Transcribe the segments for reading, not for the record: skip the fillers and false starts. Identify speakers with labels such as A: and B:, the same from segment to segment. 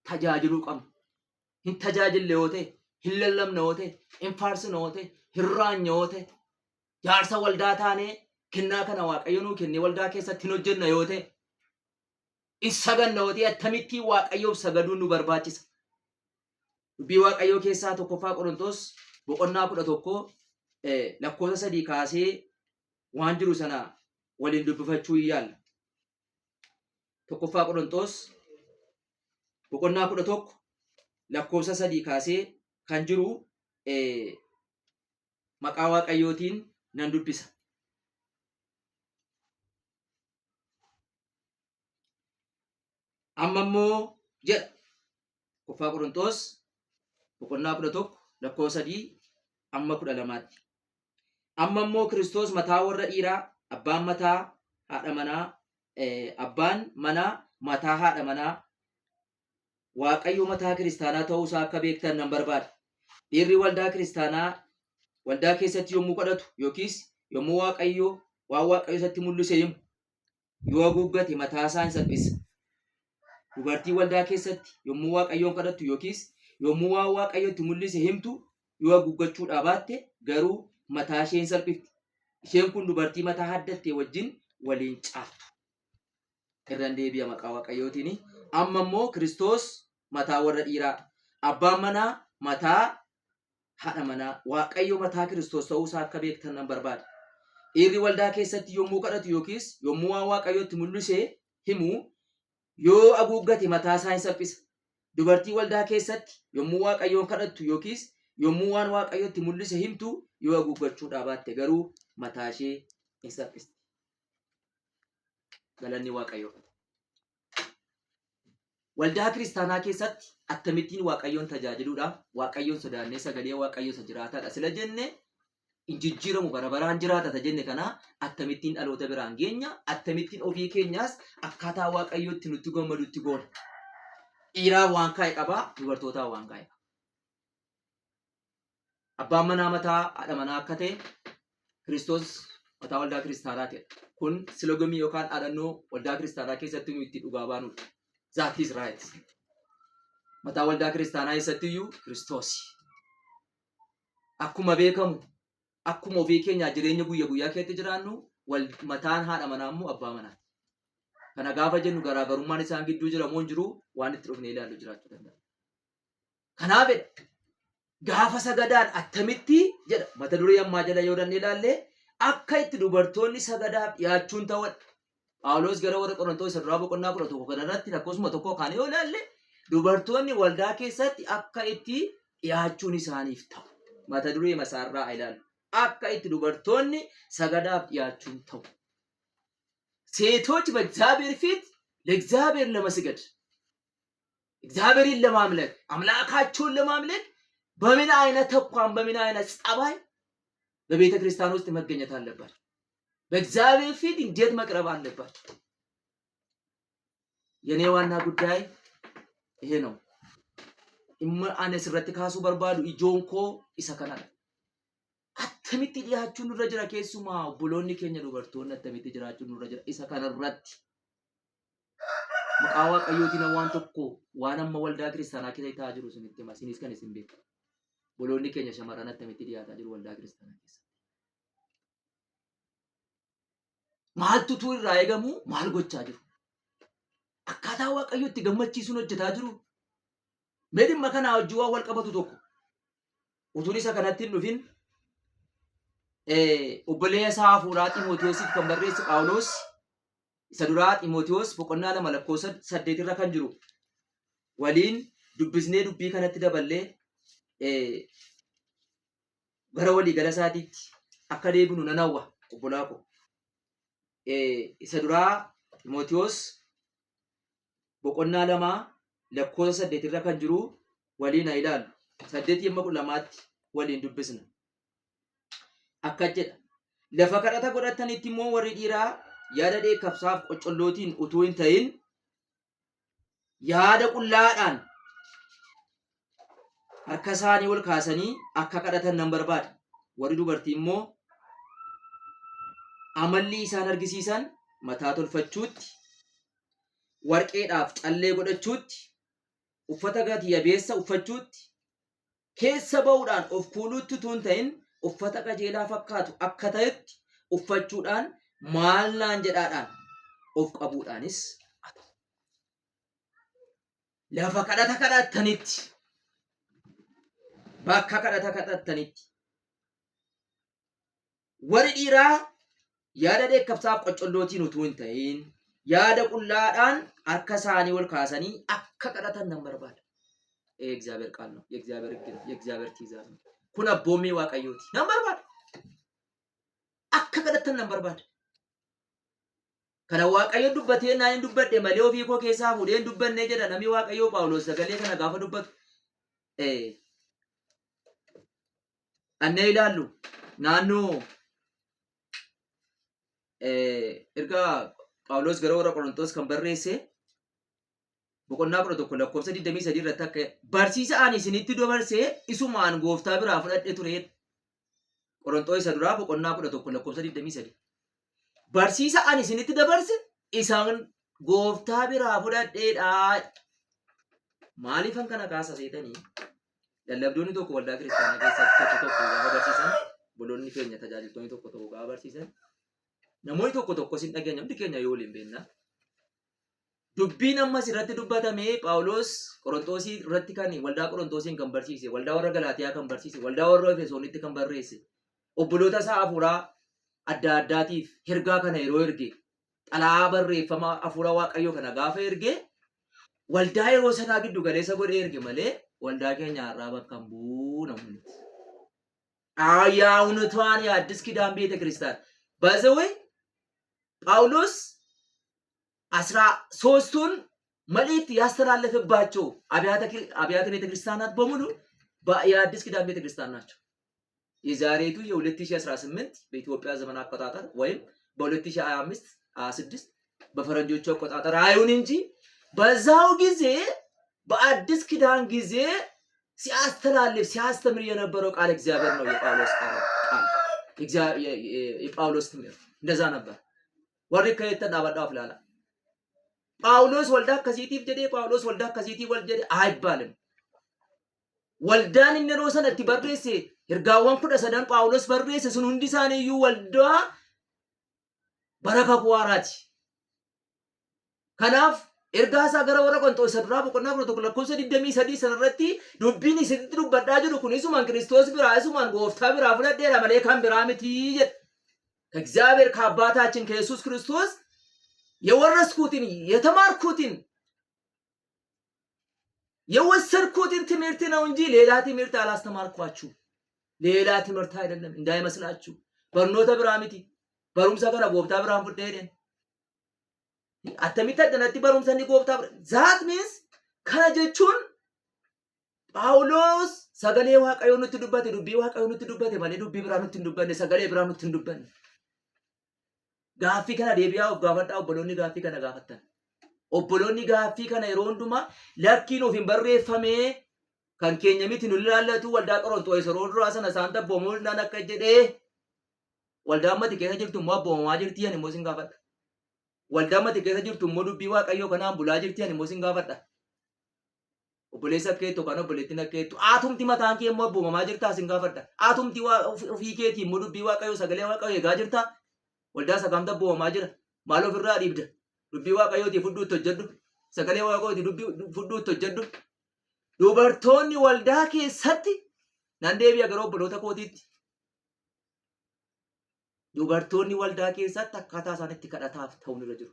A: tajaajiluu qabna. Hin tajaajille yoo ta'e, hin lallabne yoo ta'e, hin faarsine yoo ta'e, hin raanne yoo ta'e, jaarsa waldaa taanee kennaa kana Waaqayyo nuu kennee waldaa keessatti hin hojjenna yoo ta'e, hin saganna yoo ta'e akkamittiin Waaqayyoof sagaduun nu barbaachisa. Dubbii Waaqayyoo keessaa tokkoffaa Qorontos boqonnaa 11 lakkoofsa 3 kaasee waan jiru sana waliin dubbifachuu yaalla. Tokkoffaa Qorontos boqonnaa 11 lakkoofsa 3 kaasee kan jiru maqaa Waaqayyootiin nan dubbisa. Amma immoo jedha tokkoffaa Qorontos boqonnaa 11 lakkoofsa 3 amma 12tti. Amma immoo Kiristoos mataa warra dhiiraa, abbaan manaa mataa haadha manaa, Waaqayyo mataa kiristaanaa ta'uusaa akka beektan nan barbaada. Dhiirri waldaa kiristaanaa waldaa keessatti yommuu kadhatu yookiis yommuu waan Waaqayyo isatti mul'ise himu yoo haguuggate mataa isaa hin salphisa. Dubartii waldaa keessatti yommuu Waaqayyoon kadhattu yookiis yommuu waan Waaqayyo itti mul'ise himtu yoo haguuggachuudhaa baatte garuu mataa ishee hin salphifti. Isheen kun dubartii mataa haddatte wajjin waliin caaltu. Irraan deebi'a maqaa Waaqayyootiin. Amma immoo Kiristoos mataa warra dhiiraa, abbaan manaa mataa haadha manaa, Waaqayyo mataa Kiristoos ta'uusaa akka beektan nan barbaada. Dhiirri waldaa keessatti yommuu kadhatu yookiis yommuu waan Waaqayyo itti mul'ise himu yoo haguuggate mataa isaa hin salphisa. Dubartii waldaa keessatti yommuu Waaqayyoon kadhattu yookiis yommuu waan Waaqayyo itti mul'ise himtu yoo haguuggachuudhaa baatte garuu mataa ishee hin salphifti. Galanni Waaqayyoof. Waldaa kiristaanaa keessatti akkamittiin Waaqayyoon tajaajiluudhaaf Waaqayyoon sodaannee sagalee Waaqayyoo isa jiraataadha sila jenne hin jijjiiramu bara baraan jiraata jenne kana akkamittiin dhaloota biraan geenya, akkamittiin ofii keenyaas akkaataa Waaqayyootti nutti gammadutti goona. Dhiiraa waan kaa'e qabaa, dubartootaa waan kaa'e qaba. Abbaan manaa mataa haadha manaa akka ta'e Kiristoos mataa waldaa kiristaanaati. Kun silogomii yookaan dhaadannoo waldaa kiristaanaa keessatti nu itti dhugaa baanudha. That is right. Mataa waldaa kiristaanaa keessatti iyyuu Kiristoos. Akkuma beekamu, akkuma ofii keenyaa jireenya guyyaa guyyaa keessatti jiraannu mataan haadha manaa immoo abbaa manaati. Kana gaafa jennu garaagarummaan isaan gidduu jira moo hin jiru waan itti dhufnee ilaallu jiraachuu danda'a. Kanaaf gaafa sagadaan attamitti jedha mata duree ammaa jala yoo dandeenye ilaalle akka itti dubartoonni sagadaaf dhiyaachuun ta'udha. Phaawulos gara warra Qorontos isa duraa boqonnaa 11 kanarratti lakkoofsuma tokko kan yoo ilaalle dubartoonni waldaa keessatti akka itti dhiyaachuun isaaniif ta'u. Mata duree masaarraa ilaallu. Akka itti dubartoonni sagadaaf dhiyaachuun ta'u. ሴቶች በእግዚአብሔር ፊት ለእግዚአብሔር ለመስገድ እግዚአብሔርን ለማምለክ አምላካቸውን ለማምለክ በምን አይነት ተቋም በምን አይነት ጸባይ በቤተ ክርስቲያን ውስጥ መገኘት አለባቸው? በእግዚአብሔር ፊት እንዴት መቅረብ አለባቸው? የኔ ዋና ጉዳይ ይሄ ነው። አነስ ረቲ ካሱ በርባዱ ኢጆንኮ ኢሰከናል attamitti dhiyaachuun nurra jira keessumaa obboloonni keenya dubartoonni attamitti jiraachuun nurra jira isa kanarratti maqaa Waaqayyootiin waan tokko waan amma waldaa kiristaanaa keessa ta'aa jiru isinitti hima isinis kan isin beektu obboloonni keenya shamarran attamitti dhiyaataa jiru waldaa kiristaanaa keessa maaltu irraa eegamu maal gochaa jiru akkaataa Waaqayyootti gammachiisuun hojjetaa jiru mee dhimma kanaa wajjin waan wal qabatu tokko utuun isa kanatti hin dhufin obboleessa hafuuraa Xiimotewosiif kan barreesse Phaawulos isa duraa Xiimotewos boqonnaa 2 lakkoofsa 8 irra kan jiru waliin dubbisnee dubbii kanatti daballee gara walii gala isaatiitti akka deebinu nan hawwa obbolaa ko isa duraa Xiimotewos boqonnaa 2 lakkoofsa 8 irra kan jiru waliin haa ilaallu 8:12tti waliin dubbisna. Akka jedha lafa kadhata godhatanitti immoo warri dhiiraa yaada dheekkamsaaf qoccollootiin utuu hin ta'in yaada qullaadhaan harka isaanii ol kaasanii akka kadhatan nan barbaada. Warri dubartii immoo amalli isaan argisiisan mataa tolfachuutti warqeedhaaf callee godhachuutti uffata gati yabeessa uffachuutti keessa ba'uudhaan of kuuluutti tun ta'in uffata qajeelaa fakkaatu akka ta'etti uffachuudhaan maal naan jedhaadhaan of qabuudhaanis lafa kadhata kadhattanitti bakka kadhata kadhattanitti warri dhiiraa yaada dheekkabsaaf qoccollootiin utuu hin ta'in yaada qullaadhaan harka isaanii ol kaasanii akka kadhatan nan barbaada. የእግዚአብሔር ቃል ነው። የእግዚአብሔር ሕግ ነው። የእግዚአብሔር ትእዛዝ ነው። ኩን አቦሜ ዋቀዮቲ nan barbaada. Akka kadhatan nan barbaada. Kana waaqayyo dubbatee naan dubbadhe malee ofii koo keessaa fuudhee dubbanne jedha namni waaqayyo Phaawulos sagalee kana gaafa dubbatu. Annee ilaallu naannoo erga Phaawulos gara warra Qorontos kan barreesse boqonnaa 11 lakkoofsa 23 irratti akka barsiisa ani isinitti dabarsee isumaan gooftaa biraa fudhadhe ture. Qorontos isa duraa boqonnaa 11 lakkoofsa 23 barsiisa ani isinitti dabarse isaan gooftaa biraa fudhadheedha. Maaliifan kana kaasa seetanii lallabdoonni tokko waldaa kiristaanaa keessatti tokko gaafa barsiisan boloonni keenya tajaajiltoonni tokko gaafa barsiisan namoonni tokko sin dhageenya hundi keenya yoo waliin beekna. Dubbiin ammas irratti dubbatame Phaawulos Qorontosii irratti kan waldaa Qorontosiin kan barsiise, waldaa warra Galaatiyaa kan barsiise, waldaa warra Efesoonitti kan barreesse, obboloota isaa hafuuraa adda addaatiif hergaa kana yeroo erge, xalaa barreeffama hafuura Waaqayyoo kana gaafa erge, waldaa yeroo sanaa giddu galeessa godhee erge malee waldaa keenya har'aa bakka hin bu'u namni. እውነቷን የአዲስ ኪዳን ቤተ ክርስቲያን በዘወይ ጳውሎስ 13ቱን መልእክት ያስተላለፈባቸው አብያተ ቤተክርስቲያናት በሙሉ የአዲስ ኪዳን ቤተክርስቲያን ናቸው። የዛሬቱ የ2018 በኢትዮጵያ ዘመን አቆጣጠር ወይም በ2025 26 በፈረንጆቹ አቆጣጠር አይሁን እንጂ በዛው ጊዜ በአዲስ ኪዳን ጊዜ ሲያስተላልፍ ሲያስተምር የነበረው ቃል እግዚአብሔር ነው። የጳውሎስ ቃል የጳውሎስ ትምህርት እንደዛ ነበር። ወሪ ከየተዳባዳው አፍላላ ጳውሎስ ወልዳ ከሲቲፍ ጀዴ ጳውሎስ ወልዳ ከሲቲፍ ወልጀዴ አይባልም። ወልዳን እንደሮሰን እቲ በርዴሴ ይርጋዋን ኩደ ሰደን ጳውሎስ በርዴሴ ስኑ እንዲሳኔ ዩ ወልዳ በረከ ቋራቲ ከናፍ ኤርጋሳ ገረ ወረ ቆንጦስ ሰድራ በቆና ፕሮቶኮል ኮንሰ ዲደሚ ሰዲ ሰነረቲ ዱቢኒ ሲት ዱበዳ ጅሩ ኩኒሱ ማን ክርስቶስ ብራ እሱ ማን ጎፍታ ብራ ፍለደ ለመለካም ብራምቲ ከእግዚአብሔር ከአባታችን ከኢየሱስ ክርስቶስ የወረስኩትን የተማርኩትን የወሰድኩትን ትምህርት ነው እንጂ ሌላ ትምህርት አላስተማርኳችሁ። ሌላ ትምህርት አይደለም እንዳይመስላችሁ። በርኖተ ብራምቲ በሩምሳ ገረ ጎፍታ ብራም ፍደደን አተሚታ ደነቲ በሩምሰኒ ጎፍታ ዛት ሚንስ ከነጀቹን ጳውሎስ ሰገሌ ዋቀዮኑት ዱበቴ ዱቢ ዋቀዮኑት ዱበቴ ማለት ዱቢ ብራኑት ዱበኔ ሰገሌ ብራኑት ዱበኔ ጋፊ ከና ዴቢያ ኦጋፈጣ ኦቦሎኒ ጋፊ ከና ጋፈተን ኦቦሎኒ ጋፊ ከና የሮንዱማ ለኪኑ ፊን በሬፈሜ ከን ኬኘሚት ኑላላቱ ወልዳ ቆሮንቶ የሰሮን ራሰነ ሳንተ ቦሞል ናነከጀዴ ወልዳመት ከሰ ጅርቱ ሞ ቦማ ጅርቲያን ሞሲን ጋፈጣ ወልዳመት ከሰ ጅርቱ ሞ ዱቢ ዋቀዮ ከናም ቡላ ጅርቲያን ሞሲን ጋፈጣ ኦቦሌሳ ከቶ ከኖ ኦቦሌቲና ከቶ አቱምቲ ማታንኪ ሞ ቦማ ጅርታ ሲን ጋፈጣ አቱምቲ ዋ ፊኬቲ ሞ ዱቢ ዋቀዮ ሰገሌ ዋቀዮ የጋጅርታ ወልዳ ሰጋምተ ቦማ ጅራ ማሎ ፍራ ዲብደ ዱቢ ዋቀዮቲ ፉዱ ተጀዱ ሰገሌ ዋቀዮቲ ዱቢ ፉዱ ተጀዱ ዱበርቶኒ ወልዳ ኬሰቲ ናንዴቢያ ገሮ ብሎታ ኮቲቲ ዱበርቶኒ ወልዳ ኬሰት አካታ ሳነቲ ከዳታፍ ተውን ረጅሩ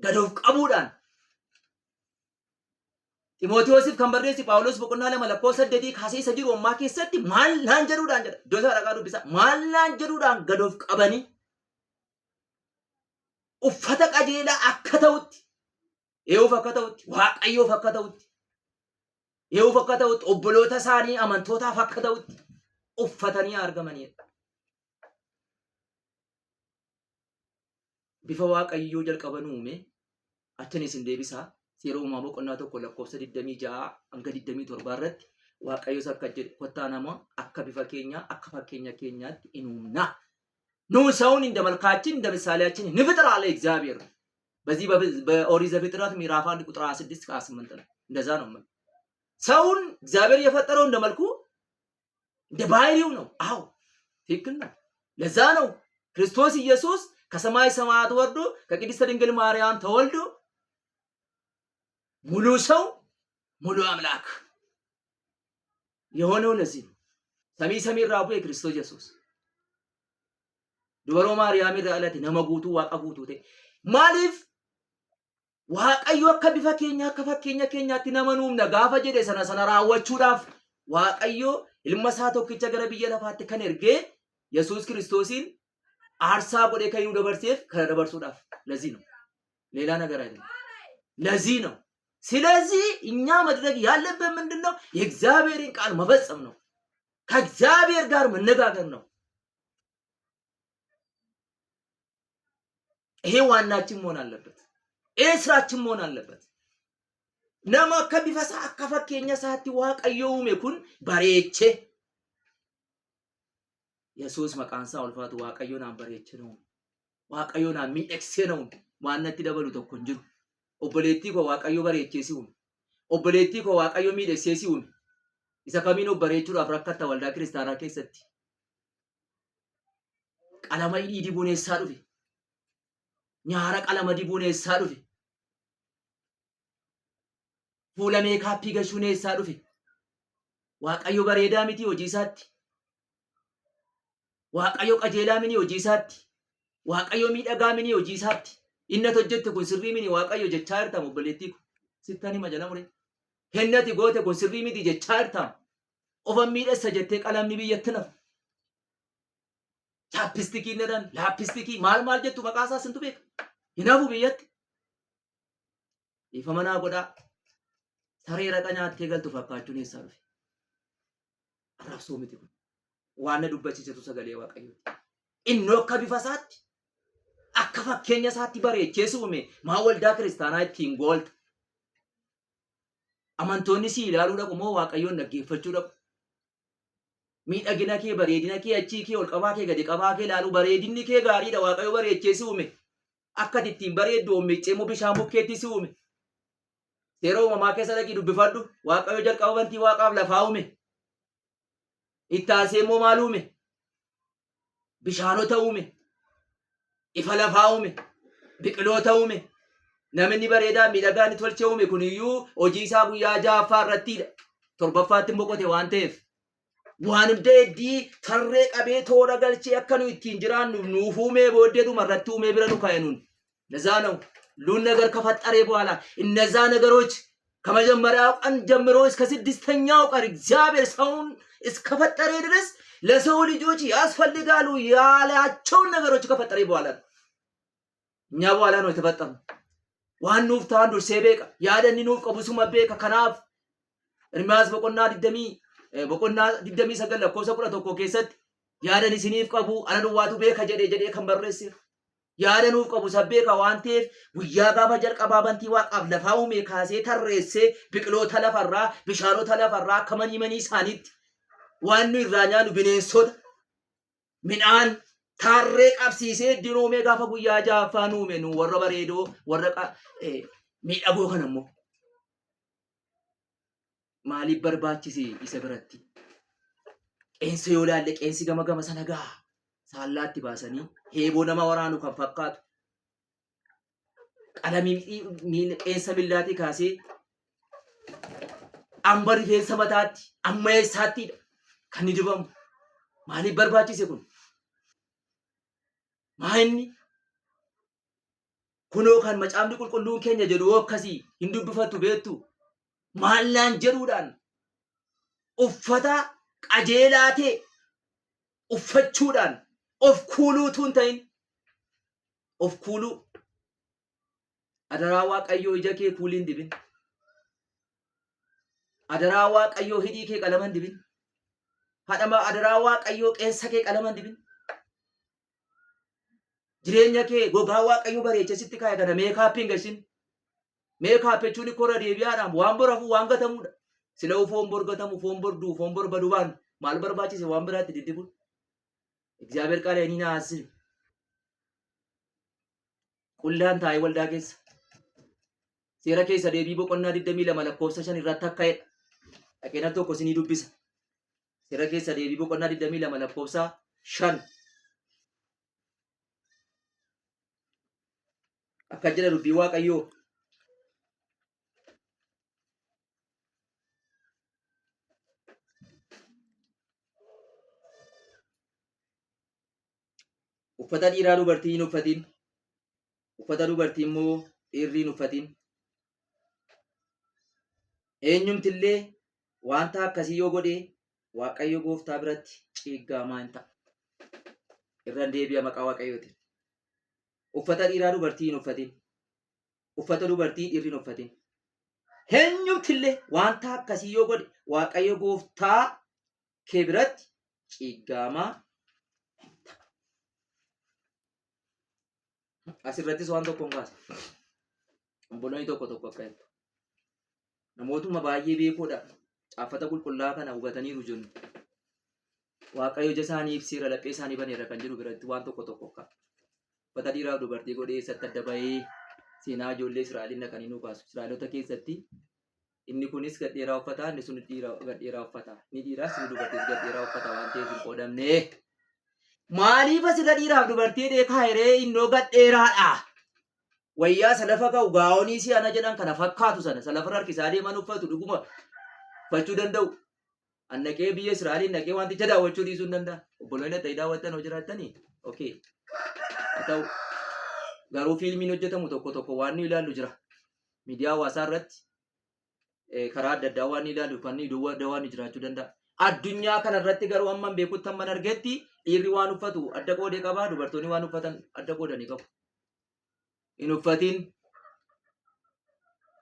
A: ገዶፍ ቀቡዳን ጢሞቴዎስፍ ከንበሬሲ ጳውሎስ በቆና ለመለኮ ሰደዲ ካሴ ሰጂሩ ወማ ኬሰቲ ማል ናንጀሩዳን ጀዳ ዶሳ ረቃዱ ቢሳ ማል ናንጀሩዳን ገዶፍ ቀበኒ ኡፈተ ቀጄላ አከተውት ኤው ፈከተውት ዋቀዮ ፈከተውት ኤው ፈከተውት ኦብሎታ ሳኒ አመንቶታ ፈከተውት ኡፈተኒ አርገመኒ ቢፈ ዋቀዮ ጀልቀበኑሜ አቸኒስ እንዴቢሳ Yeroo uumaa boqonnaa tokko lakkoofsa 26 hanga 27 irratti waaqayyo akka jedhe kottaa nama akka bifa keenya akka fakkeenya keenyaatti inumna ነው ሰውን እንደ መልካችን እንደ ምሳሌያችን እንፍጥር አለ እግዚአብሔር። በዚህ በኦሪት ዘፍጥረት ምዕራፍ 1 ቁጥር 26 ከ 28 ነው። እንደዛ ነው ማለት ሰውን እግዚአብሔር የፈጠረው እንደመልኩ እንደ ባህሪው ነው። አዎ ትክክል ነው። ለዛ ነው ክርስቶስ ኢየሱስ ከሰማይ ሰማያት ወርዶ ከቅድስት ድንግል ማርያም ተወልዶ ሙሉ ሰው ሙሉ አምላክ የሆነው ለዚህ ነው። ሰሚ ራቡ የክርስቶስ ኢየሱስ ዱበሮ ማርያም ራአለት ነመጉቱ ዋቀጉቱ ማሊፍ waaqayyo akka bifa keenya akka fakkeenya keenyaatti nama nuumna gaafa jedhe sana raawwachuudhaaf waaqayyo ilma isaa tokkicha gara biyya lafaatti kan ergee Yesuus Kiristoosin aarsaa godhee kan nu dabarseef kana dabarsuudhaaf ለዚህ ነው ሌላ ነገር አይደለም ለዚህ ነው ስለዚህ እኛ ማድረግ ያለብን ምንድነው የእግዚአብሔርን ቃል መፈጸም ነው ከእግዚአብሔር ጋር መነጋገር ነው ይሄ ዋናችን መሆን አለበት ስራችን መሆን አለበት ነማ ከቢፈሳ አከፈከኛ ሰዓት ዋቀየውም ይኩን ባሬቼ ኢየሱስ መቃንሳ ወልፋቱ ዋቀዮና ባሬቼ ነው ዋቀዮና ሚኤክሴ ነው ማንነት ደበሉ ተኮንጅሩ ኦቦሌቲ ኮ ዋቀዮ ባሬቼ ሲሁን ኦቦሌቲ ኮ ዋቀዮ ሚኤክሴ ሲሁን isa kamino bareechuu afrakkata waldaa kiristaanaa keessatti qalama dibuuneessaa dhufe nyaara qalama dibuuneessaa dhufe fuula meekaappii gashuuneessaa dhufe waaqayyo bareedaa miti hojii isaatti waaqayyo qajeelaa mini hojii isaatti waaqayyo miidhagaa mini hojii isaatti inni hojjette kun sirrii mini waaqayyo jechaa jirta obboleettii sittani majala mure hennati goote kun sirrii miti jechaa jirta ofan miidhessa jettee qalamni biyyatti nafu chaappistikii nedhan laappistikii maal jettu maqaasaa sintu beeka hinafu biyyatti ifa manaa godhaa saree raqa nyaattee galtu fakkaachuun eessaa dhufe arrabsoo miti kun waan na dubbachiisetu sagalee waaqayyooti inni akka bifa isaatti akka fakkeenya isaatti bareechee uume maa waldaa kiristaanaa ittiin goolta amantoonni si ilaaluu dhaqu moo waaqayyoon dhaggeeffachuu dhaqu miidhagina kee bareedina kee achii kee ol qabaa kee gadi qabaa kee ilaaluu bareedinni kee gaariidha waaqayyo bareechee uume akka ittiin bareeddu oommichee moo bishaan bukkeetti uume seera uumamaa keessa dhaqii dubbifadhu waaqayyo jalqaba bantii waaqaaf lafaa uume ittaasee moo maal uume bishaanota uume ifa lafaa uume biqiloota uume namni bareedaa miidhagaan tolchee uume kun iyyuu hojii isaa guyyaa ja'affaa irrattidha torbaffaatti boqote waan ta'eef waan deeddii tarree qabee toora galchee akka nu ittiin jiraannu nuuf uumee booddeetu marratti uumee bira nu kaa'enuun ለዛ ነው ሁሉን ነገር ከፈጠረ በኋላ እነዛ ነገሮች ከመጀመሪያው ቀን ጀምሮ እስከ ስድስተኛው ቀን እግዚአብሔር ሰውን እስከፈጠረ ድረስ ለሰው ልጆች ያስፈልጋሉ ያላቸውን ነገሮች ከፈጠረ በኋላ እኛ በኋላ ነው የተፈጠረው ዋኑፍ ታንዱ ሴቤቃ ያደኒ ኑፍ ቀቡሱ መቤካ ከናፍ እርማስ በቆና ዲደሚ ሰገለ ኮሰ ቁራ ቶኮ ከሰት ያደኒ ሲኒፍ ቀቡ አነዱዋቱ ቤካ ጀዴ ከንበረስ ያደኑፍ ቀቡ ሰቤካ ዋንቴፍ ጉያ ጋፋ ጀልቀባ በንቲ ዋቃፍ ለፋው ሜካሴ ተሬሴ ብቅሎ ተለፈራ ብሻሮ ተለፈራ ከመኒ ሳኒት ዋኑ ይራኛኑ ቢኔሶት ሚናን ታሬ ቀብሲሴ ዲኖሜ ጋፋ ጉያ ጃፋኑ ሜኑ ወረ በሬዶ ወረቃ ሚዳጎ ከነሞ ማሊ በርባቺሲ ይሰብረቲ ቄንሰ ይውላል ቄንሲ ገመገመ ሰነጋ ሳላቲ ባሰኒ ሄቦ ነማ ወራኑ ከፈቃቱ ቀለሚ ሚል ቄንሰ ሚላቲ ካሴ አምበሪ ፌንሰ መታቲ አመየሳቲ ከንድበም ማሊ በርባቺሲ ኩን ማይኒ ኩኖ ካን መጫምዲ ቁልቁሉን ኬኛ ጀዱ ወከሲ hindubbifatu beetu maallaan jedhuudhaan uffata qajeelaatee uffachuudhaan of kuuluutuun ta'in of kuuluu adaraa waaqayyoo ija kee kuuliin dibin adaraa waaqayyoo hidhii kee qalaman dibin hadhama adaraa waaqayyoo qeensa kee qalaman dibin jireenya kee gogaa waaqayyoo bareeche sitti kaa'e kana meekaappiin gashin meekaappechuun korra deebi'aadhaan waan borafu waan gatamuudha sila foon bor gatamu foon bor duu foon bor badubaan maal barbaachise waan biraatti diddibuun እግዚአብሔር ቃል እኔና አስብ ቁላን ታይ ወልዳ ኬስ Seera keessa deebii boqonnaa 22 lakkoofsa 5 irratti akka jedha. Dhaqeena tokko isinii dubbisa. Seera keessa deebii boqonnaa 22 lakkoofsa 5. Akka jedha dubbii Waaqayyoo. Uffata dhiiraa dubartii hin uffatin. Uffata dubartii immoo dhiirri hin uffatin. Eenyumtillee wanta akkasii yoo godhe Waaqayyo Gooftaa biratti ciiggaamaa hin ta'a. Irraan deebi'a maqaa Waaqayyootiin. Uffata dhiiraa dubartii hin uffatin. Uffata dubartii dhiirri hin uffatin. Eenyumtillee wanta akkasii yoo godhe Waaqayyo Gooftaa kee biratti ciiggaamaa hin ta'a. Asirrattis waan tokko hin kaasa. Obboloonni tokko akka jettu. Namootuma baay'ee beekuudha. Caaffata qulqullaa kana hubataniiru jennu. Waaqayyo ija isaanii ibseera, laphee isaanii baneera kan jedhu biratti waan tokko akka. Uffata dhiiraaf dubartii godhee eessatti adda bahee seenaa ijoollee Israa'eliin dhaqanii nu baasu. Israa'elota keessatti inni kunis gadheeraa uffata, inni sun gadheeraa uffata. Inni dhiiraas inni dubartiis gadheeraa uffata waan ta'eef hin qoodamne. Maaliif asirra dhiiraaf dubartii dheekaa hiree innoo gadheeraadha? Wayyaa salafa ka'u gaa'onii si ana jedhan kana fakkaatu sana salafa harkisaa deeman uffatu dhuguma uffachuu danda'u. Annaqee biyya Israa'eliin naqee wanticha daawwachuu dhiisuu hin danda'a. Obboloonni ta'ii daawwattan hoo jiraattanii? Okay. Haa ta'u garuu fiilmiin hojjetamu tokko waan nu ilaallu jira. Miidiyaa hawaasaa irratti karaa adda addaa waan nu ilaallu kan waan nu jiraachuu danda'a. Addunyaa kana irratti garuu amman beekutti amman argetti dhiirri waan uffatu adda qoodee qaba, dubartoonni waan uffatan adda qoodanii qabu. Hin uffatin.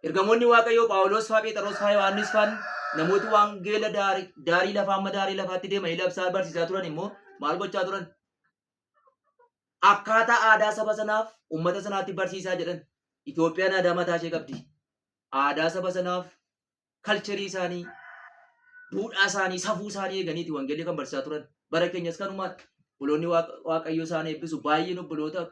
A: Ergamoonni Waaqayyoo Phaawulos fa'aa, Phexros fa'aa, Yohaannis fa'aan namooti wangeela daarii lafaa amma daarii lafaatti deemanii labsaa barsiisaa turan immoo maal gochaa turan? Akkaataa aadaa saba sanaaf uummata sanaatti barsiisaa jedhan. Itoophiyaan aadaa mataa ishee qabdi. Aadaa saba sanaaf kalcharii isaanii, duudhaa isaanii, safuu isaanii eeganiiti wangeelii kan barsiisaa turan. Bara keenyas kanumaadha. Obboloonni Waaqayyoo isaan eebbisu baay'een obboloota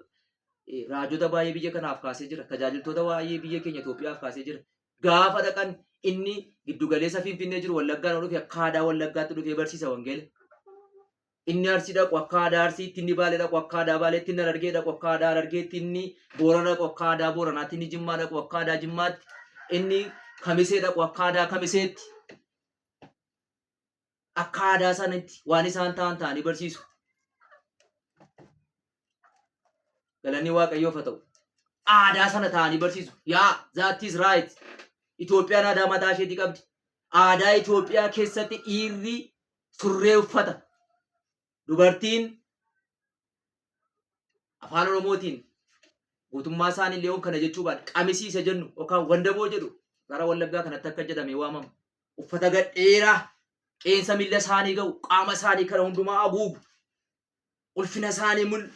A: raajota baay'ee biyya kanaaf kaasee jira. Tajaajiltoota baay'ee biyya keenya Itoophiyaaf kaasee jira. Gaafa dhaqan inni giddugaleessa Finfinnee jiru Wallaggaan dhufe akka aadaa Wallaggaatti dhufee barsiisa wangeela. Inni Arsii dhaqu akka aadaa Arsiitti, inni Baalee dhaqu akka aadaa Baaleetti, inni Harargee dhaqu akka aadaa Harargeetti, inni Boorana dhaqu akka aadaa Booranaatti, inni Jimmaa dhaqu akka aadaa Jimmaatti, inni Kamisee dhaqu akka aadaa Kamiseetti. Akka aadaa sanatti waan isaan ta'anii barsiisu. Galanni Waaqayyoof haa ta'u. Aadaa sana ta'anii barsiisu. That is right. Itoophiyaan aadaa mataa isheetii qabdi. Aadaa Itoophiyaa keessatti dhiirri surree uffata. Dubartiin afaan Oromootiin guutummaa isaanii illee kana jechuu baadha. Qamisiisa jennu yookaan wandaboo jedhu gara Wallaggaa kanatti akka jedhamee waamamu. Uffata gadheeraa qeensa miila isaanii ga'u, qaama isaanii kana hundumaa haguugu, ulfina isaanii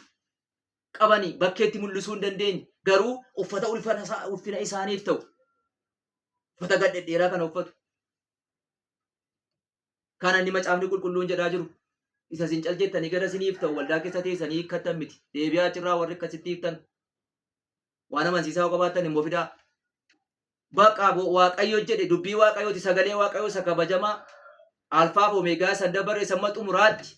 A: qabanii bakkeetti mul'isuu hin dandeenye garuu uffata ulfina isaaniif ta'u uffata gadheeraa kana uffatu. Kana inni macaafni qulqulluun jedhaa jiru. Isa isin caljettanii gara isiniif ta'u waldaa keessa teessanii hiikkattan miti. Deebi'aa achirraa warri akkasitti hiiktan waan amansiisaa qabaattan immoo fidaa. Baqa Waaqayyo jedhe dubbii Waaqayyooti, sagalee Waaqayyoo isa kabajamaa alfaaf omeegaa san dabaree samma xumuraatti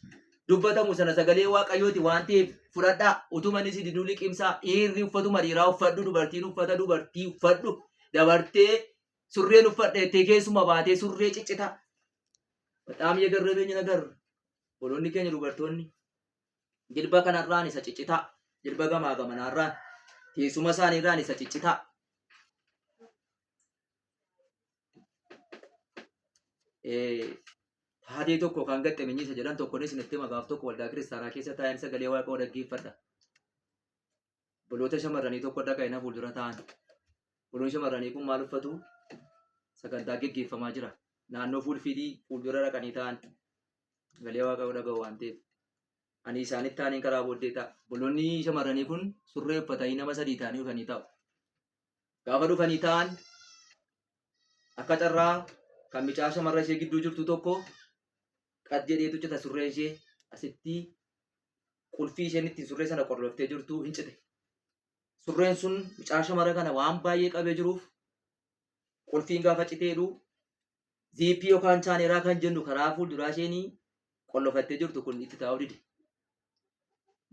A: dubbatamu sana sagalee Waaqayyooti waan ta'eef fudhadhaa. Utumanis diduu liqimsaa. Dhiirri uffatuma dhiiraa uffadhu, dubartiin uffata dubartii uffadhu. Dabartee surreen uffadheettee keessuma baatee surree ciccitaa. Bataam የገረመኝ ነገር obboloonni keenya dubartoonni jilba kanarraan isa ciccitaa, jilba gamaa gamanarraan teessuma isaaniirraan isa ciccitaa. Taatee tokko kan gaxxeminyi isa jedhan tokkonis isinitti magaaf tokko waldaa kiristaanaa keessa taa'een sagalee Waaqoo dhaggeeffadha. Obboloota shamarranii tokko dhaga'ina fuuldura ta'an. Obboloonni shamarranii kun maal uffatu? Sagantaa geggeeffamaa jira. Naannoo fuulfidii fuuldura dhaqanii ta'an sagalee Waaqoo dhaga'u waan ta'eef. Ani isaanitti ta'anii karaa booddee ta'a. Obboloonni shamarranii kun surree uffatanii nama sadii ta'anii dhufanii taa'u. Gaafa dhufanii ta'an akka carraa kan micaa shamarra ishee gidduu jirtu tokko qad jedheetu cita surree ishee asitti qulfii isheen ittiin surree sana qorloftee jirtu hin cite. Surreen sun micaa shamara kana waan baay'ee qabee jiruuf qulfiin gaafa citeedhu ziippii yookaan chaaneraa kan jennu karaa fuulduraa isheenii qollofattee jirtu kun itti taa'uu dide.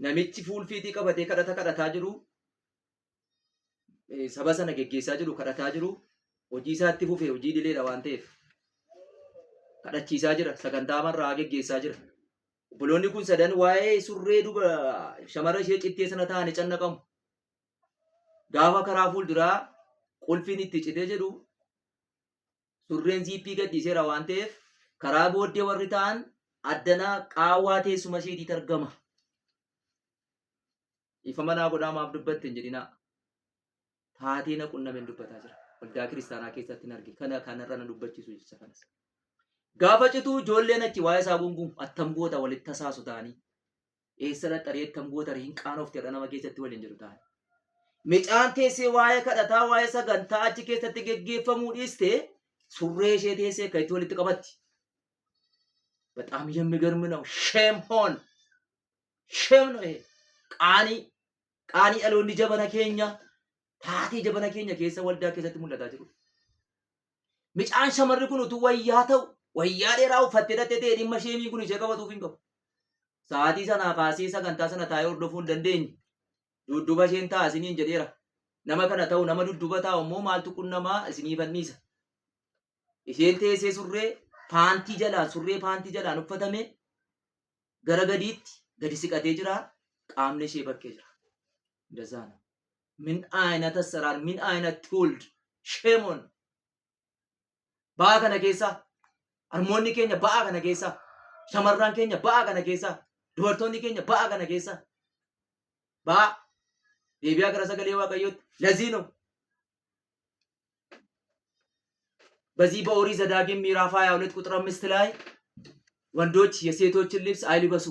A: Namichi fuulfiitii qabatee kadhataa jiru saba sana geggeessaa jiru kadhataa jiru hojii isaatti fufee hojii dileedha waan ta'eef kadhachiisaa jira sagantaa marraa geggeessaa jira. Obboloonni kun sadan waa'ee surree duba shamara ishee cittee sana ta'anii cannaqamu. Gaafa karaa fuulduraa qulfiin itti citee jedhu surreen ziippii gadhiiseera waan ta'eef karaa booddee warri ta'an addanaa qaawwaa teessuma isheetiitti argama. Ifa manaa godhaa maaf dubbatte hin jedhinaa. Taatee na qunnameen dubbataa jira. Waldaa kiristaanaa keessatti hin arge. Kana kanarra na dubbachiisu jecha kanas. Gaafa cituu ijoolleen achi waa'ee isaa gungumu attam goota walitti tasaasu ta'anii. Eessa dhaxxaree attam goota hin qaanofteedha nama keessatti waliin jiru ta'anii. Micaan teessee waa'ee kadhataa waa'ee sagantaa achi keessatti geggeeffamuu dhiistee surree ishee teessee akka itti walitti qabatti. በጣም የሚገርም ነው። ሼም ሆን ሼም ነው ይሄ ቃኒ አሎኒ ጀበና ኬኛ ታቴ ጀበና ኬኛ ኬሰ ወልዳ ኬሰት ሙለታ ጅሩ ሚጫን ሸመር ኩኑ ቱ ወያተው ወያ ዴራው ፈተደተ ዲማ ሼሚ ኩኑ ጀቀበቱ ፊንቆ ሳቲ ሰና ካሲ ሰገንታ ሰና ታዮ ዶፉን ደንደኝ ዱዱባ ሼንታ አሲኒን ጀዴራ ነማ ከነ ተው ነማ ዱዱባ ታው ሞ ማልቱ ኩነማ አሲኒ ፈኒሳ ኢሴንቴ ሱሬ ፓንቲ ጀላ ሱሬ ፓንቲ ጀላ ኑፈተሜ ገረገዲት ገዲ ሲቀቴ ጅራ ቃምኔ ሼ በርኬ ጅራ እንደዛ ነው። ምን አይነት አሰራር ምን አይነት ትውልድ ሼሞን ባከነ ኬሳ አርሞኒ ኬኛ ባከነ ኬሳ ሸመራን ኬኛ ባከነ ኬሳ ዱበርቶኒ ኬኛ ባከነ ኬሳ ባ ዴቢያ ገረሰገሌ ዋቀዮት ለዚህ ነው በዚህ በኦሪት ዘዳግም ምዕራፍ 22 ቁጥር 5 ላይ ወንዶች የሴቶችን ልብስ አይልበሱ፣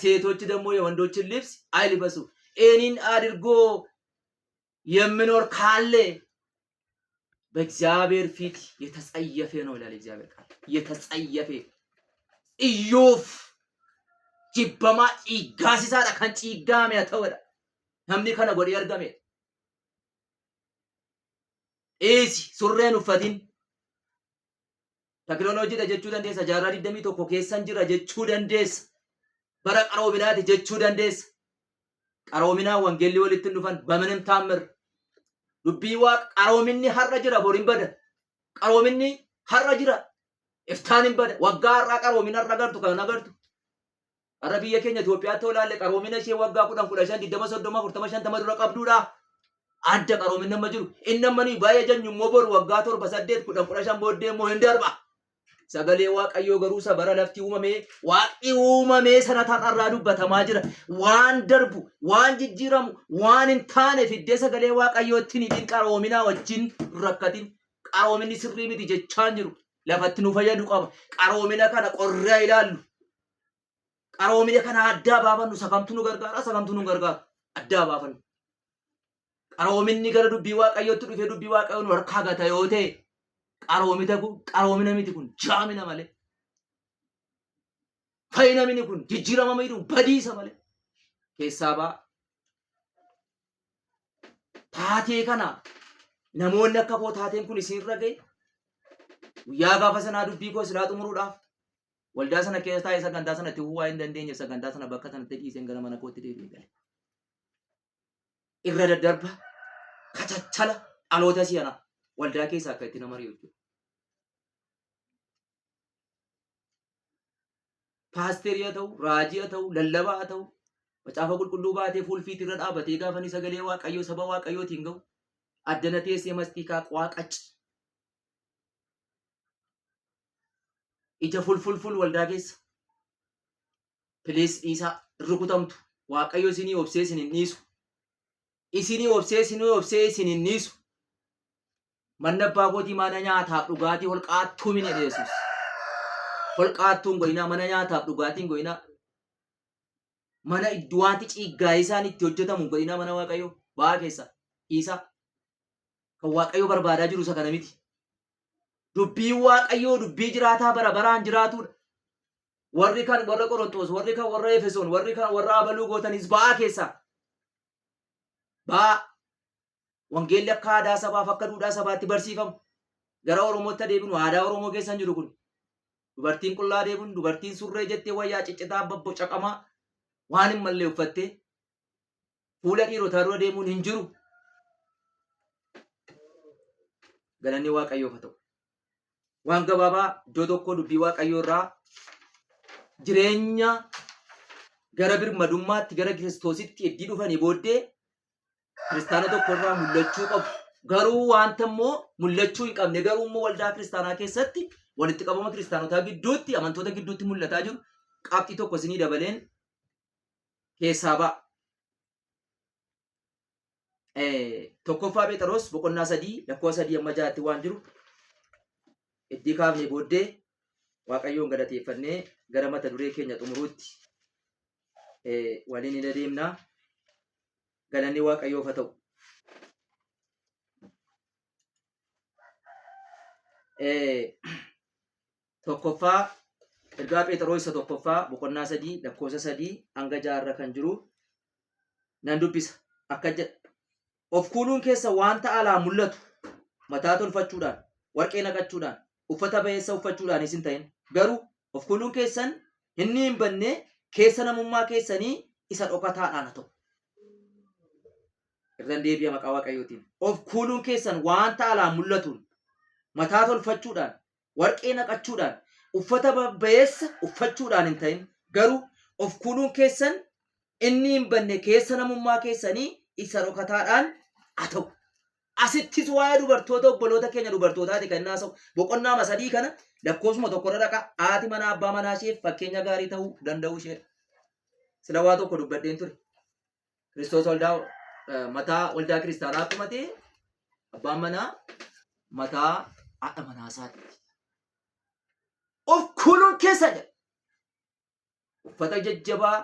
A: ሴቶች ደግሞ የወንዶችን ልብስ አይልበሱ። እኔን አድርጎ የሚኖር ካለ በእግዚአብሔር ፊት የተጸየፈ ነው ይላል እግዚአብሔር ቃል። የተጸየፈ ኢዮብ ጅበማ ጭጋሲሳዳ ከን ጭጋሜ ተወዳ namni kana godhee argame eesi surreen uffatin teknooloojiidha jechuu dandeessa. Jaarraa 21 keessan jira jechuu dandeessa. Bara qaroominaati jechuu dandeessa. Qaroominaa wangeelli walitti dhufan በምንም ታምር dubbii waa qaroominni har'a jira bor hin bada. Qaroominni har'a jira iftaan hin bada. Waggaa har'a qaroomina har'a agartu kan agartu. Har'a biyya keenya Itoophiyaatti olaalle qaroomina ishee waggaa 10 15 20 30 40 50 dura qabduudha. Adda qaroomina amma jiru. Inni amma ni baay'ee jennu immoo bor waggaa 7 8 10 15 booddee immoo hin darba. Sagalee Waaqayyoo garuu sabara lafti uumamee waaqni uumamee sana tararraa dubbatamaa jira. Waan darbu, waan jijjiiramu, waan hin taane fiddee sagalee Waaqayyootti ni qaroominaa wajjin rakkatin. Qaroominni sirrii miti jechaan jiru. Lafatti nu fayyadu qaba. Qaroomina kana qorraa ilaallu. Qaroomina kana addaa baafannu sakamtu nu gargaara, sakamtu nu gargaara. Addaa baafannu. Qaroominni gara dubbii Waaqayyootti dhufee dubbii Waaqayyoo nu harkaa gata yoo ta'e qaroomina miti kun jaamina malee. Fayyinamini kun jijjiirama miidhu badiisa malee. Keessaa ba'a. Taatee kana namoonni akka koo taateen kun isinirra ga'e guyyaa gaafa sanaa dubbii koo silaa xumuruudhaaf waldaa sana keessa taa'ee sagantaa sanatti waa hin dandeenye sagantaa sana bakka sanatti dhiiseen gara mana kootti deebi'ee gale. Irra daddarba kachachala dhaloota si'ana waldaa keessaa akka itti nama ri'u. Paasterii haa ta'u, raajii haa ta'u, lallabaa haa ta'u, macaafa qulqulluu baatee fuulfiitti irra dhaabatee gaafa ni sagalee Waaqayyoo saba Waaqayyootiin ga'u addana teessee mastiikaa waaqachi. Ija fulfulful waldaa keessa pilees dhiisaa rukutamtu Waaqayyo isinii obsee isin hin dhiisu. Isinii obsee isin hin dhiisu. Manni abbaa kootii mana nyaataaf dhugaatii holqaattuu mini Yesuus. Holqaattuun goynaa mana nyaataaf dhugaatiin goynaa. Mana idduwaati ciiggaa isaan itti hojjetamu goynaa mana Waaqayyoo ba'aa keessa dhiisaa. Kan Waaqayyo barbaadaa jiru isa kana miti. Dubbii Waaqayyoo dubbii jiraataa bara baraan jiraatudha. Warri kan warra Qorontos, warri kan warra Efesoon, warri kan warra Abaluu gootanis ba'aa keessaa. Ba'aa wangeelli akka aadaa sabaaf akka duudhaa sabaatti barsiifamu. gara Oromootti deebinu aadaa Oromoo keessan jiru kun dubartiin qullaa deebiin dubartiin surree jettee wayyaa ciccitaa bobbocaqamaa waan hin mallee uffattee fuula dhiirotaa dura deemuun hin jiru. Galanni Waaqayyoof haa ta'u. Waan gabaabaa iddoo tokko dubbii Waaqayyoo irraa jireenya gara birmadummaatti gara Kiristoositti eddii dhufanii booddee kiristaana tokko irraa mul'achuu qabu. Garuu wanta immoo mul'achuu hin qabne garuu immoo waldaa kiristaanaa keessatti walitti qabama kiristaanotaa gidduutti amantoota gidduutti mul'ataa jiru qabxii tokko isinii dabaleen keessaa ba'a. Tokkoffaa Phexros boqonnaa 3 lakkoofsa 3 amma 6tti waan jiru eddii kaafnee booddee Waaqayyoon galateeffannee gara mata duree keenya xumuruutti waliin ni adeemna. Galanni Waaqayyoof haa ta'u. Tokkoffaa ergaa Phexros isa tokkoffaa boqonnaa 3 lakkoofsa 3 hanga 6 kan jiru nan dubbisa. Akka jedha of kuuluun keessa wanta alaa mul'atu mataa tolfachuudhaan warqee naqachuudhaan uffata bayeessa uffachuudhaan isin ta'in garuu of kuuluun keessan inni hin banne keessa namummaa keessanii isa dhokataadhaan ta'u. Irraan deebi'a maqaa Waaqayyootiin. Of kuuluun keessan wanta alaa mul'atuun mataa tolfachuudhaan warqee naqachuudhaan uffata bayeessa uffachuudhaan hin ta'in garuu of kuuluun keessan inni hin banne keessa namummaa keessanii isa dhokataadhaan haa ta'u. Asittis waa'ee dubartoota obboloota keenya dubartootaati kan naasa'u. Boqonnaa 3 kana lakkoofsuma tokkorra dhaqa. Haati manaa abbaa manaa isheef fakkeenya gaarii ta'uu danda'u ishee. Sila waa tokko dubbadheen ture. Kiristoos mataa waldaa kiristaanaa akkuma ta'e abbaan manaa mataa haadha manaa isaati. Of kuuluun keessa jedha. Uffata jajjabaa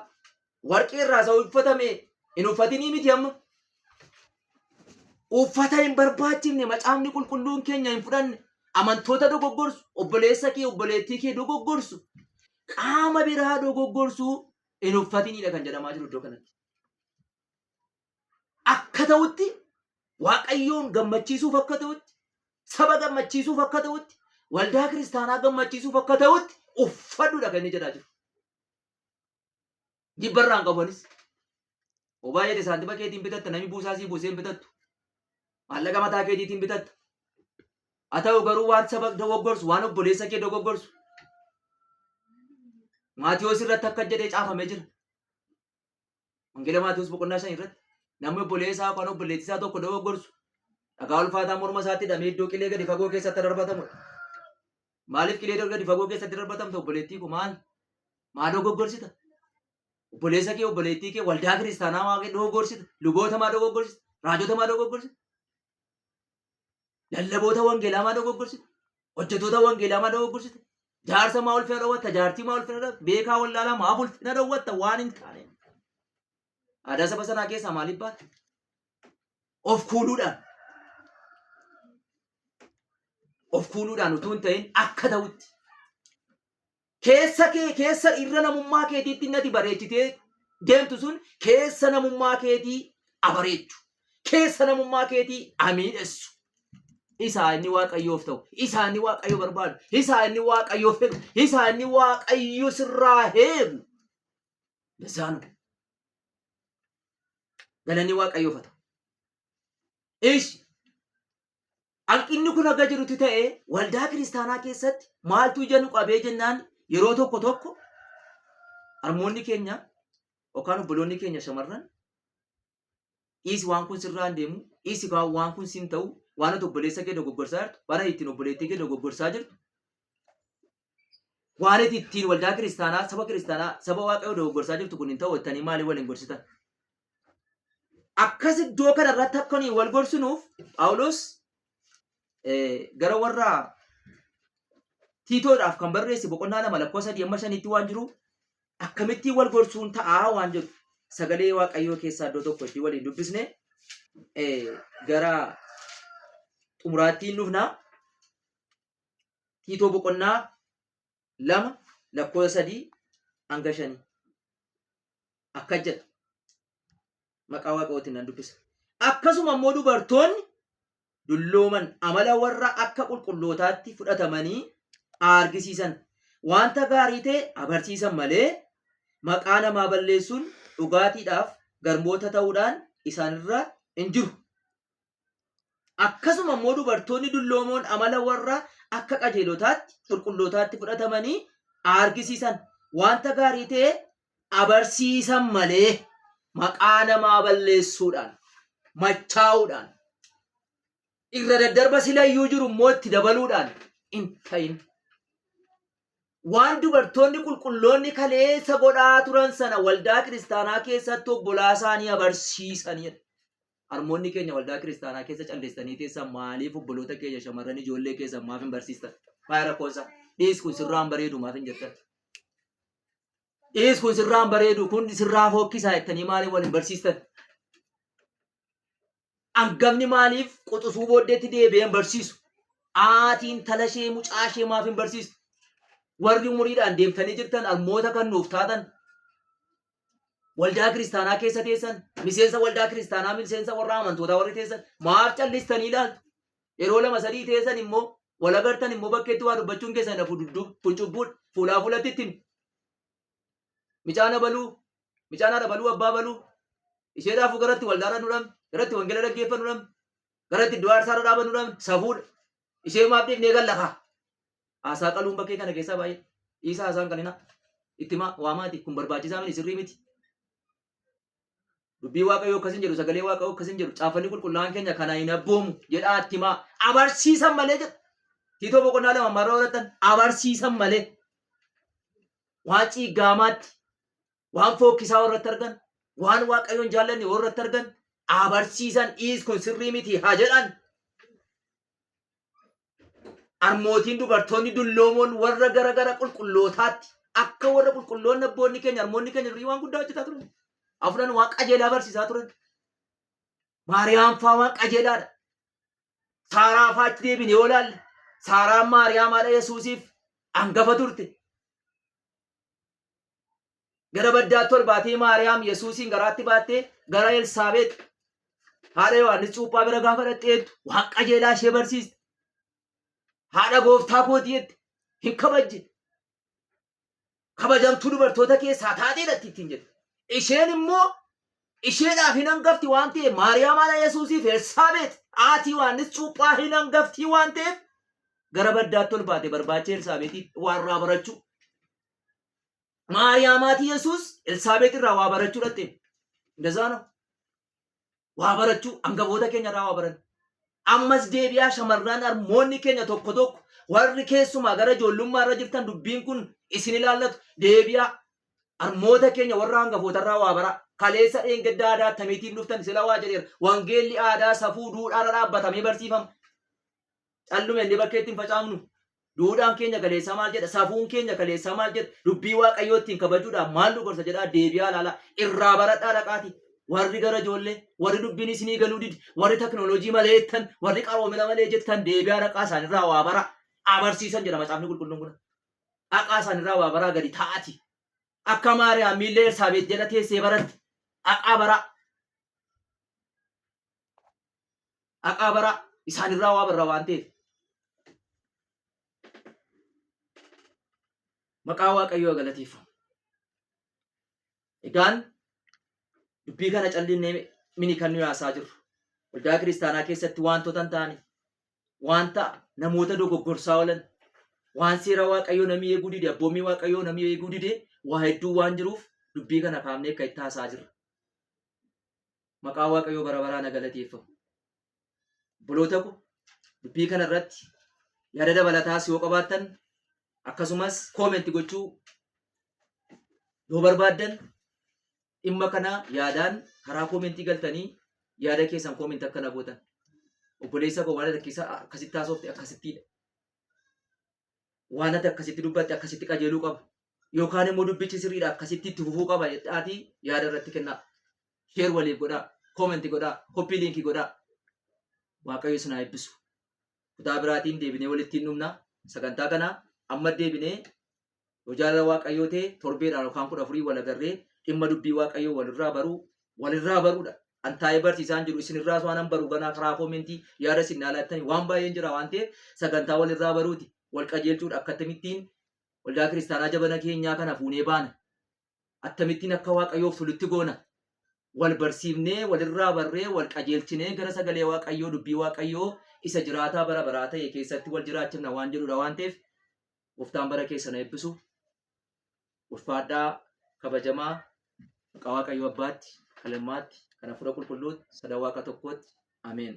A: warqee irraa isa uffatame hin uffatinii miti amma. Uffata hin barbaachifne macaafni qulqulluun keenya hin fudhanne amantoota dogoggorsu obboleessa kee obboleettii kee dogoggorsu qaama biraa dogoggorsu hin uffatinidha kan jedhamaa jiru iddoo kanatti. Akka ta'utti Waaqayyoon gammachiisuuf akka ta'utti saba gammachiisuuf akka ta'utti waldaa kiristaanaa gammachiisuuf akka ta'utti uffadhuudha kan inni jedhaa jiru. Jibbarraan qabanis obaa jedhe saantima keetiin bitatta namni buusaa sii buusee hin bitattu. Maallaqa mataa keetiitiin bitatta. Haa ta'u garuu waan saba dogoggorsu waan obboleessa kee dogoggorsu Maatiyos irratti akka jedhee caafamee jira. Wangeela Maatiyos boqonnaa 5 irratti namni obboleessaa kan obboleettii isaa tokko dogoggorsu dhagaa ulfaataa morma isaatti hidhamee iddoo qilee gadi fagoo keessatti darbatamudha. Maaliif qilee gadi fagoo keessatti darbatamta obboleettii koo maal? Maa dogoggorsita? Obboleessa kee obboleettii kee waldaa kiristaanaa maa dogoggorsita? Luboota maa dogoggorsita? Raajota maa dogoggorsita? Lallaboota wangeelaa maa dogoggorsita? Hojjettoota wangeelaa maa dogoggorsita? Jaarsa maa ulfina dhowwatta? Jaartii maa ulfina dhowwatta? Beekaa wallaalaa maa ulfina dhowwatta? Waan hin taane. Aadaa saba sanaa keessaa maaliif baate? Of kuuluudhaan. Of kuuluudhaan utuu hin ta'in akka ta'utti. Keessa irra namummaa keetiitti nati bareechitee deemtu sun keessa namummaa keetii abareechu. Keessa namummaa keetii amiidhessu. Isaa inni Waaqayyoof ta'u, isaa inni Waaqayyo barbaadu, isaa inni Waaqayyoof fedhu, isaa inni Waaqayyo sirraa heebu. Dasaanu. Galanni Waaqayyoof haa ta'u. Ishi hanqinni kun akka jirutti ta'ee waldaa kiristaanaa keessatti maaltu ija nu qabee jennaan yeroo tokko tokko harmoonni keenya yookaan obboloonni keenya shamarran dhiisi waan kun sirraa hin deemu, dhiisi waan kun siin ta'u, waan ati obboleessa kee dogoggorsaa jirtu, waan ati ittiin obboleettii kee dogoggorsaa jirtu, waan ati ittiin waldaa kiristaanaa, saba Waaqayyoo dogoggorsaa jirtu kun hin ta'u jettanii maaliif waliin gorsitan? Akkas iddoo kanarratti akkanii wal gorsinuuf Phaawulos gara warra Tiitoodhaaf kan barreesse boqonnaa 2 lakkoofsa 3-5 waan jiru akkamittiin wal gorsuun ta'aa waan jedhu sagalee Waaqayyoo keessaa iddoo tokko itti waliin dubbisne gara xumuraattiin dhufna. Tiitoo boqonnaa 2 lakkoofsa 3-5 akka jedha. Maqaa Waaqayyootiin nan dubbisa. Akkasuma immoo dubartoonni dullooman amala warra akka qulqullootaatti fudhatamanii argisiisan wanta gaarii ta'e agarsiisan malee maqaa namaa balleessuun dhugaatiidhaaf garboota ta'uudhaan isaanirra hin jiru. Akkasuma immoo dubartoonni dulloomoon amala warra akka qajeelotaatti qulqullootaatti fudhatamanii argisiisan wanta gaarii ta'e agarsiisan malee maqaa namaa balleessuudhaan machaa'uudhaan irra daddarba silayyuu jiru immoo itti dabaluudhaan hin ta'in. Waan dubartoonni qulqulloonni kaleessa godhaa turan sana waldaa kiristaanaa keessatti obbolaa isaanii agarsiisanidha. Harmoonni keenya waldaa kiristaanaa keessa calleessanii teessan maaliif obboloota keenya shamarran ijoollee keessan maaf hin barsiistan? Faaya rakkoonsa dhiis kun sirraan bareedu maaf hin jettan? Dhiis kun sirraan bareedu kun sirraa fokkisaa jettanii maaliif wal hin barsiistan? Angafni maaliif quxusuu booddeetti deebi'een barsiisu? Aatiin talashee mucaashee maaf hin barsiistu? Warri umuriidhaan deemtanii jirtan harmoota kan nuuf taatan waldaa kiristaanaa keessa teessan miseensa waldaa kiristaanaa miseensa warra amantootaa warri teessan maaf callistanii ilaaltu? Yeroo lama sadii teessan immoo wal agartan immoo bakkeetti waa dubbachuun keessan nafu kun cubbuudha fuulaa fuulatti ittiin micaana baluu abbaa baluu isheedhaafuu garatti waldaadha nu dhabne garatti wangeela dhaggeeffa nu dhabne garatti iddoo aarsaadha dhaaba nu dhabne safuudha ishee maaf dhiifnee gallakaa haasaa qaluun bakkee kana keessaa baay'ee dhiisaa haasaan qalina ittima waamaati kun barbaachisaa miti sirrii miti. Dubbii waaqayyoo akkasin jedhu sagalee waaqayyoo akkasin jedhu caafanni qulqullaa'aan keenya kana hin abboomu jedhaa ittimaa agarsiisan malee jedha. Tiitoo boqonnaa 2 marra horattan agarsiisan malee waan ciiggaamaatti waan fookkisaa warratti argan waan waaqayyoon jaallanne warratti argan agarsiisan dhiis kun sirrii miti haa jedhan. Harmootiin dubartoonni dulloomoon warra gara qulqullootaatti akka warra qulqulloonni abboonni keenya harmoonni keenya durii waan guddaa hojjetaa turan. Afuran waan qajeelaa barsiisaa turan. Maariyaam faa waan qajeelaadha. Saaraa faa achi deebinee yoo ilaalle Saaraan Maariyaam haadha Yesuusiif hangafa turte. Gara baddaatti ol baatee Maariyaam Yesuusiin garaatti baattee gara Elsaabeet haadha Yohaannis cuuphaa bira gaafa dhaqxeettu waan qajeelaa ishee barsiiste. Haadha gooftaa kootii jette hin kabajje. Kabajamtuu dubartoota keessaa taateedhatti ittiin jette. Isheen immoo isheedhaaf hin hangafti waan ta'eef Maariyaam haadha Yesuusiif Elsaabeet haati Yohaannis cuuphaa hin hangaftii waan ta'eef gara baddaatti ol baate barbaacha Elsaabeetii waarraa barachuu. Maariyaam haati Yesuus Elsaabeet irraa waa barachuu dhatte. እንደዛ ነው. waa barachuu hangafoota keenya irraa waa baran. Ammas deebi'aa shamarran harmoonni keenya tokko tokko warri keessumaa gara ijoollummaa irra jirtan dubbiin kun isin ilaallatu deebi'aa harmoota keenya warra hangafoota irraa waa bara. Kaleessa dheengadda aadaa attamiitiin dhuftan sila waa jedheera. Wangeelli aadaa safuu duudhaadha dhaabbatamee barsiifama. Callume illee bakka ittiin facaafnu. Duudhaan keenya kaleessa maal jedha? Safuun keenya kaleessa maal jedha? Dubbii waaqayyoo ittiin kabajuudhaaf maal nu gorsa jedhaa deebi'aa ilaala. Irraa baradhaa dhaqaati. Warri gara ijoollee, warri dubbiin isinii galuu didi, warri teknooloojii malee jettan, warri qaroomina malee jettan deebi'aa dhaqaa isaanirraa waa bara. Abarsiisan jedha macaafni qulqulluun kun. Dhaqaa isaanirraa waa baraa gadi taa'ati. Akka Maariyaam miillee Elsaabeet jala teessee baratti. Dhaqaa bara. Dhaqaa bara isaanirraa waa barra waan ta'eef. Maqaa waaqayyoo galateeffamu. Egaan dubbii kana callinnee mini kan nuyi haasaa jirru. Waldaa kiristaanaa keessatti wantoota hin taane, wanta namoota dogoggorsaa oolan, waan seera waaqayyoo namni eeguu dide, abboommii waaqayyoo namni eeguu dide waa hedduu waan jiruuf dubbii kana kaafnee akka itti haasaa jirra. Maqaa waaqayyoo bara baraan galateeffamu. Obboloota ko dubbii kana irratti yaada dabalataas yoo qabaattan akkasumas koomenti gochuu yoo barbaaddan dhimma kana yaadaan karaa koomentii galtanii yaada keessan koomenti akka nagootan. Obboleessa koo waan akkasitti haasofte akkasittiidha. Waan ati akkasitti dubbatte akkasitti qajeeluu qaba. Yookaan immoo dubbichi sirriidha akkasitti itti fufuu qaba jedhaatii yaada irratti kennaa. Sheer waliif godhaa, koomenti godhaa, koppii liinkii godhaa. Waaqayyo isin haa eebbisu. Kutaa biraatiin deebinee walitti hin dhumna. Sagantaa kana amma deebinee yoo jaalala waaqayyoo ta'e torbeedhaan yookaan 14 wal agarree dhimma dubbii waaqayyoo walirraa baruudha. antaa'ee barsiisaan jiru isinirraas waan baru ganaa karaa koomentii yaada isin dhaalattanii waan baay'een jira waan ta'eef sagantaa walirraa baruuti wal qajeelchuudha akka akkamittiin waldaa kiristaanaa jabana keenyaa kana fuunee baana akkamittiin akka waaqayyoof tolutti goona wal barsiifnee walirraa barree wal qajeelchinee gara sagalee waaqayyoo dubbii waaqayyoo isa jiraataa bara baraa ta'e keessatti wal jiraachifna waan jedhudha waan ta'eef gooftaan bara keessana eebbisu ulfaadhaa kabajamaa maqaa waaqayyoo abbaatti kalamaatti kana fura qulqulluutti sada waaqa tokkotti ameen.